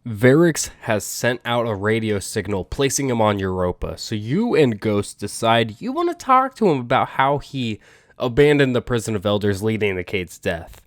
Variks has sent out a radio signal placing him on Europa, so you and Ghost decide you want to talk to him about how he abandoned the prison of elders leading to Kate's death.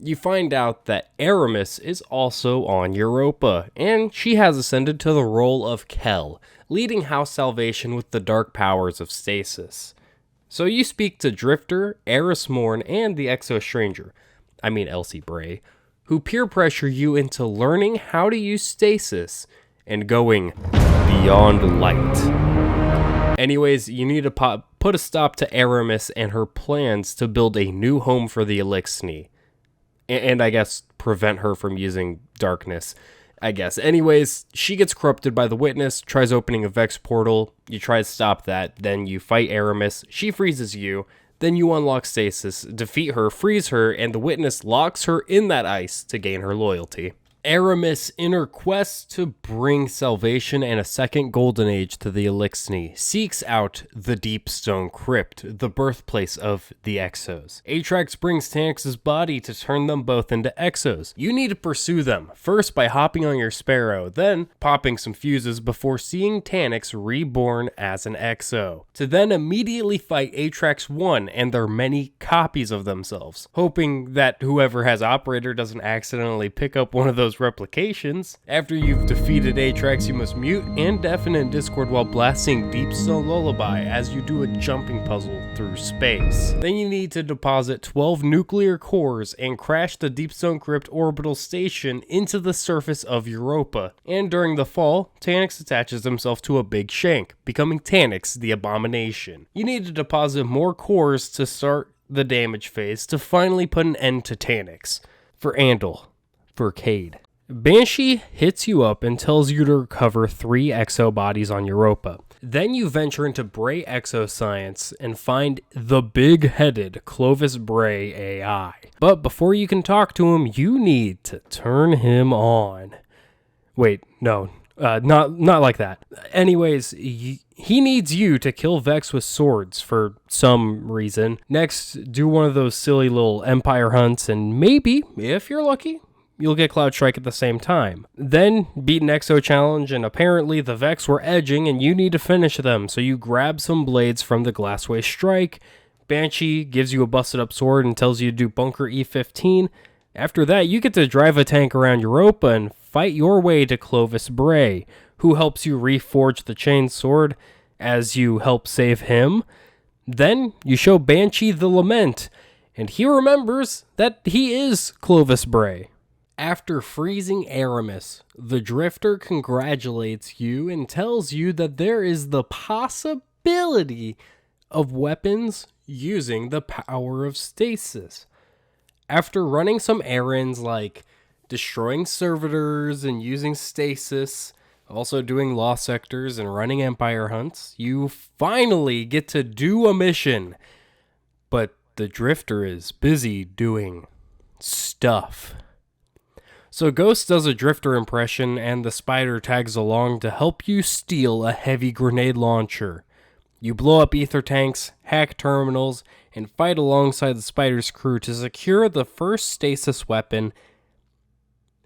You find out that Eramis is also on Europa, and she has ascended to the role of Kell, leading House Salvation with the dark powers of Stasis. So you speak to Drifter, Eris Morn, and the Exo Stranger, Elsie Bray, who peer pressure you into learning how to use Stasis and going beyond light. Anyways, you need to put a stop to Eramis and her plans to build a new home for the Eliksni. And I guess prevent her from using darkness, I guess. Anyways, she gets corrupted by the Witness, tries opening a Vex portal, you try to stop that, then you fight Eramis, she freezes you, then you unlock Stasis, defeat her, freeze her, and the Witness locks her in that ice to gain her loyalty. Eramis, in her quest to bring salvation and a second golden age to the Eliksni, seeks out the Deep Stone Crypt, the birthplace of the Exos. Atrax brings Tanix's body to turn them both into Exos. You need to pursue them, first by hopping on your Sparrow, then popping some fuses before seeing Tanix reborn as an Exo, to then immediately fight Atrax 1 and their many copies of themselves, hoping that whoever has Operator doesn't accidentally pick up one of those replications. After you've defeated Atrax, you must mute and deafen in Discord while blasting Deep Stone Lullaby as you do a jumping puzzle through space. Then you need to deposit 12 nuclear cores and crash the Deep Stone Crypt orbital station into the surface of Europa. And during the fall, Tanix attaches himself to a big shank, becoming Tanix the Abomination. You need to deposit more cores to start the damage phase to finally put an end to Tanix. For Andal. For Cade. Banshee hits you up and tells you to recover 3 exo bodies on Europa. Then you venture into Bray Exoscience and find the big-headed Clovis Bray AI. But before you can talk to him, you need to turn him on. Wait, no, not like that. Anyways, he needs you to kill Vex with swords for some reason. Next, do one of those silly little Empire hunts, and maybe, if you're lucky, you'll get Cloud Strike at the same time. Then, beat an Exo challenge, and apparently the Vex were edging and you need to finish them, so you grab some blades from the Glassway Strike. Banshee gives you a busted up sword and tells you to do Bunker E15. After that, you get to drive a tank around Europa and fight your way to Clovis Bray, who helps you reforge the chain sword as you help save him. Then, you show Banshee the Lament, and he remembers that he is Clovis Bray. After freezing Eramis, the Drifter congratulates you and tells you that there is the possibility of weapons using the power of Stasis. After running some errands like destroying servitors and using Stasis, also doing lost sectors and running Empire hunts, you finally get to do a mission. But the Drifter is busy doing stuff. So Ghost does a Drifter impression and the Spider tags along to help you steal a heavy grenade launcher. You blow up ether tanks, hack terminals, and fight alongside the Spider's crew to secure the first Stasis weapon,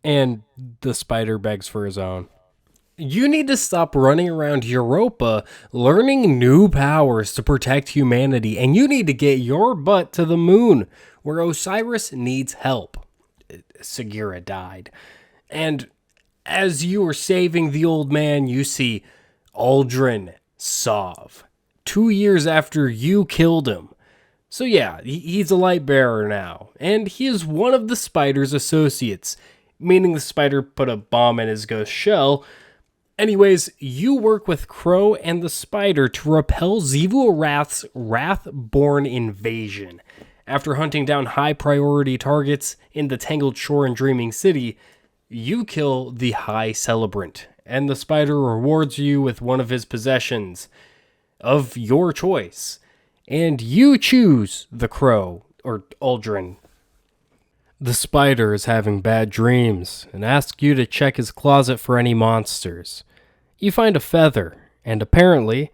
and the Spider begs for his own. You need to stop running around Europa learning new powers to protect humanity, and you need to get your butt to the moon, where Osiris needs help. Segura died. And as you are saving the old man, you see Aldrin Sov, 2 years after you killed him. So yeah, he's a light bearer now, and he is one of the Spider's associates, meaning the Spider put a bomb in his ghost shell. Anyways, you work with Crow and the Spider to repel Xivu Arath's Wrathborn invasion. After hunting down high-priority targets in the Tangled Shore and Dreaming City, you kill the High Celebrant, and the Spider rewards you with one of his possessions of your choice. And you choose the Crow, or Aldrin. The Spider is having bad dreams, and asks you to check his closet for any monsters. You find a feather, and apparently,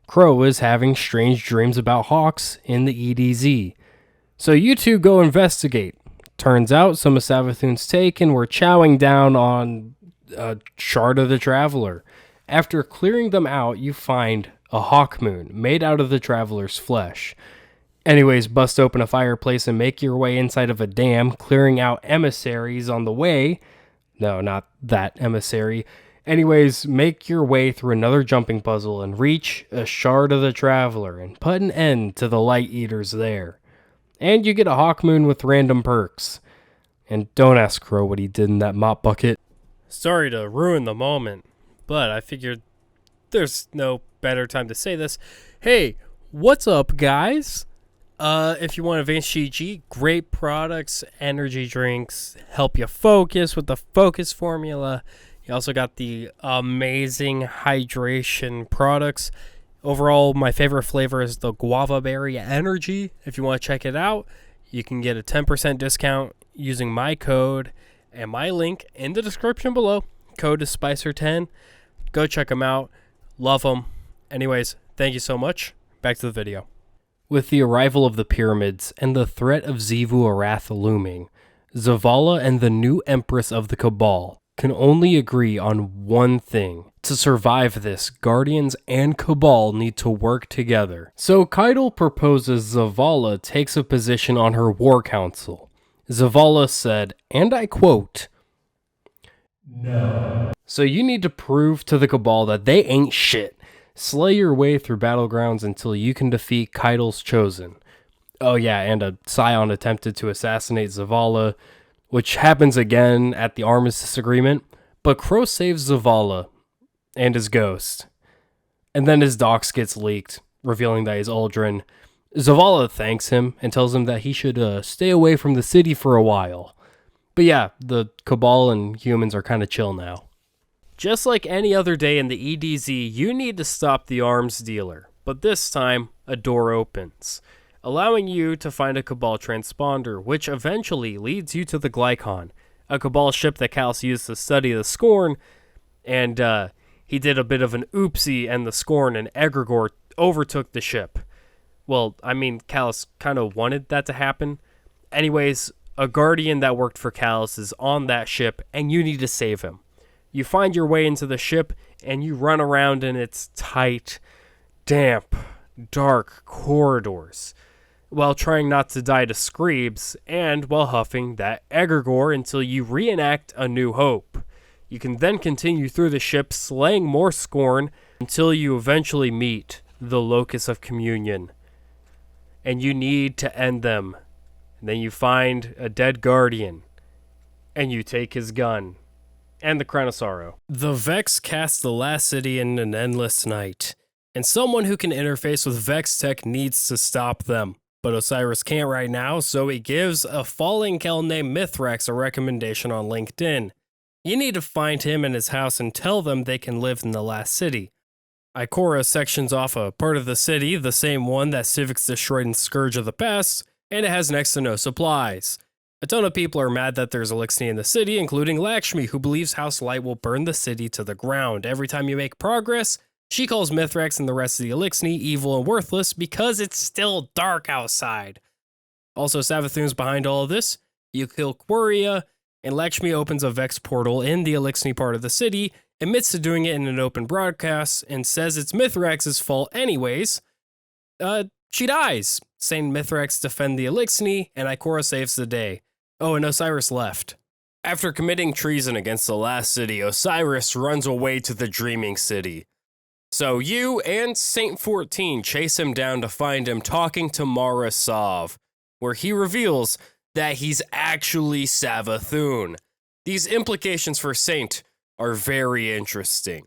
Crow is having strange dreams about hawks in the EDZ. So you two go investigate. Turns out some of Savathun's taken were chowing down on a shard of the Traveler. After clearing them out, you find a hawk moon made out of the Traveler's flesh. Anyways, bust open a fireplace and make your way inside of a dam, clearing out emissaries on the way. No, not that emissary. Anyways, make your way through another jumping puzzle and reach a shard of the Traveler and put an end to the Light Eaters there. And you get a hawk moon with random perks. And don't ask Crow what he did in that mop bucket. Sorry to ruin the moment, but I figured there's no better time to say this. Hey, what's up, guys? If you want advanced GG, great products, energy drinks, help you focus with the focus formula. You also got the amazing hydration products. Overall, my favorite flavor is the guava berry energy. If you want to check it out, you can get a 10% discount using my code and my link in the description below. Code is Spycer10. Go check them out. Love them. Anyways, thank you so much. Back to the video. With the arrival of the pyramids and the threat of Xivu Arath looming, Zavala and the new Empress of the Cabal can only agree on one thing. To survive this, Guardians and Cabal need to work together. So Keitel proposes Zavala takes a position on her war council. Zavala said, and I quote, "No. So you need to prove to the Cabal that they ain't shit. Slay your way through battlegrounds until you can defeat Keitel's chosen." Oh yeah, and a scion attempted to assassinate Zavala, which happens again at the armistice agreement, but Crow saves Zavala and his ghost. And then his docs gets leaked, revealing that he's Uldren. Zavala thanks him and tells him that he should stay away from the city for a while. But yeah, the Cabal and humans are kind of chill now. Just like any other day in the EDZ, you need to stop the arms dealer, but this time, a door opens, allowing you to find a Cabal transponder, which eventually leads you to the Glykon, a Cabal ship that Callus used to study the Scorn, and he did a bit of an oopsie, and the Scorn and Egregore overtook the ship. Well, I mean, Callus kind of wanted that to happen. Anyways, a Guardian that worked for Callus is on that ship, and you need to save him. You find your way into the ship, and you run around in its tight, damp, dark corridors, while trying not to die to Screebs, and while huffing that Egregore until you reenact A New Hope. You can then continue through the ship, slaying more Scorn, until you eventually meet the Locus of Communion. And you need to end them. And then you find a dead Guardian, and you take his gun. And the Crown of Sorrow. The Vex cast the last city in an endless night, and someone who can interface with Vex tech needs to stop them. But Osiris can't right now, so he gives a falling kell named Mithrax a recommendation on LinkedIn. You need to find him and his house and tell them they can live in the last city. Ikora sections off a part of the city, the same one that Civics destroyed in Scourge of the Past, and it has next to no supplies. A ton of people are mad that there's Eliksni in the city, including Lakshmi, who believes House Light will burn the city to the ground. Every time you make progress, she calls Mithrax and the rest of the Eliksni evil and worthless because it's still dark outside. Also, Savathun's behind all of this. You kill Quria, and Lakshmi opens a Vex portal in the Eliksni part of the city, admits to doing it in an open broadcast, and says it's Mithrax's fault anyways. She dies, saying Mithrax defend the Eliksni, and Ikora saves the day. Oh, and Osiris left. After committing treason against the last city, Osiris runs away to the Dreaming City. So you and Saint 14 chase him down to find him talking to Mara Sov, where he reveals that he's actually Savathun. These implications for Saint are very interesting.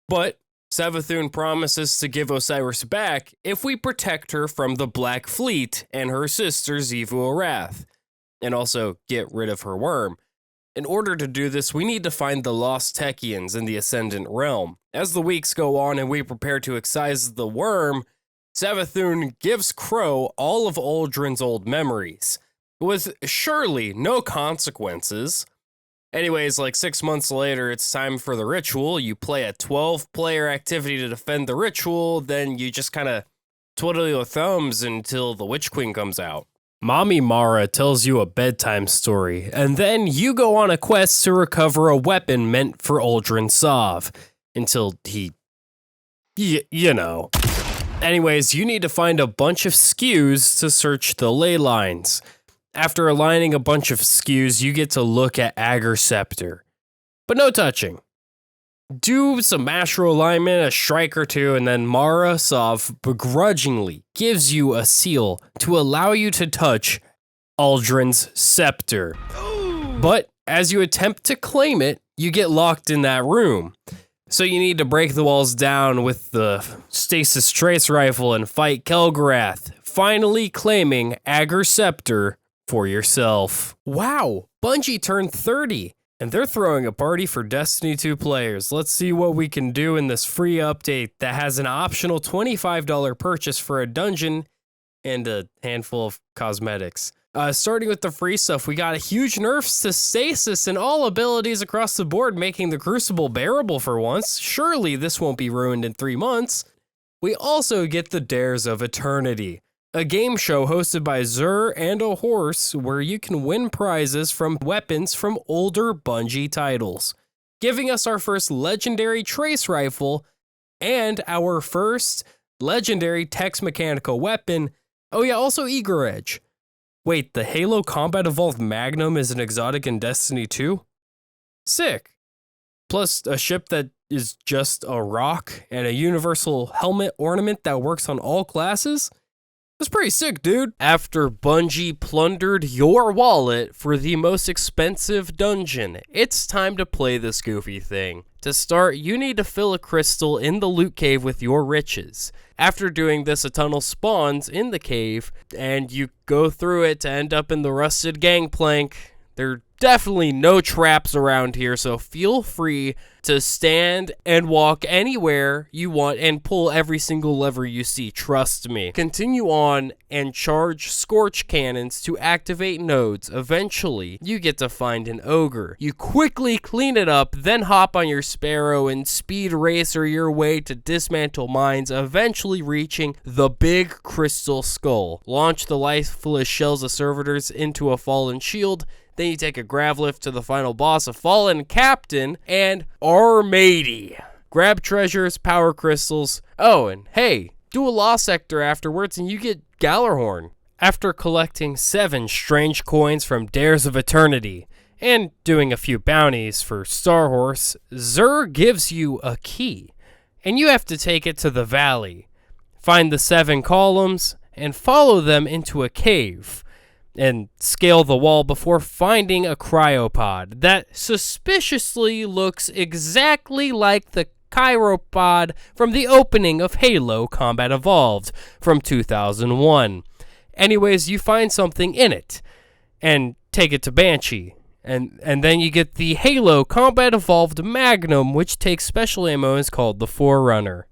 But Savathun promises to give Osiris back if we protect her from the Black Fleet and her sister Xivu Arath, and also get rid of her worm. In order to do this, we need to find the lost Techians in the Ascendant Realm. As the weeks go on and we prepare to excise the worm, Savathun gives Crow all of Uldren's old memories, with surely no consequences. Anyways, like 6 months later, it's time for the ritual. You play a 12-player activity to defend the ritual, then you just kind of twiddle your thumbs until the Witch Queen comes out. Mommy Mara tells you a bedtime story, and then you go on a quest to recover a weapon meant for Uldren Sov. Until he... you know. Anyways, you need to find a bunch of skews to search the ley lines. After aligning a bunch of skews, you get to look at Agar Scepter. But no touching. Do some astral alignment, a strike or two, and then Mara Sov begrudgingly gives you a seal to allow you to touch Uldren's Scepter. But as you attempt to claim it, you get locked in that room. So you need to break the walls down with the Stasis Trace Rifle and fight Kelgarath, finally claiming Agar Scepter for yourself. Wow, Bungie turned 30. And they're throwing a party for Destiny 2 players. Let's see what we can do in this free update that has an optional $25 purchase for a dungeon and a handful of cosmetics. Starting with the free stuff, we got a huge nerfs to Stasis and all abilities across the board, making the Crucible bearable for once. Surely this won't be ruined in 3 months. We also get the Dares of Eternity, a game show hosted by Xur and a horse where you can win prizes from weapons from older Bungie titles, giving us our first legendary trace rifle and our first legendary Tex Mechanical weapon. Oh yeah, also Eager Edge. Wait, the Halo Combat Evolved Magnum is an exotic in Destiny 2? Sick. Plus a ship that is just a rock and a universal helmet ornament that works on all classes? That's pretty sick, dude. After Bungie plundered your wallet for the most expensive dungeon, it's time to play this goofy thing. To start, you need to fill a crystal in the loot cave with your riches. After doing this, a tunnel spawns in the cave, and you go through it to end up in the rusted gangplank. There are definitely no traps around here, so feel free to stand and walk anywhere you want and pull every single lever you see, trust me. Continue on and charge Scorch Cannons to activate nodes. Eventually, you get to find an ogre. You quickly clean it up, then hop on your Sparrow and speed racer your way to dismantle mines, eventually reaching the big crystal skull. Launch the lifeless shells of servitors into a fallen shield. Then you take a grav lift to the final boss, a fallen captain, and Armady. Grab treasures, power crystals. Oh, and hey, do a lost sector afterwards and you get Gallarhorn. After collecting 7 strange coins from Dares of Eternity and doing a few bounties for Starhorse, Xur gives you a key, and you have to take it to the valley. Find the 7 columns and follow them into a cave, and scale the wall before finding a cryopod that suspiciously looks exactly like the chiropod from the opening of Halo Combat Evolved from 2001. Anyways, you find something in it and take it to Banshee. And then you get the Halo Combat Evolved Magnum, which takes special ammo and is called the Forerunner.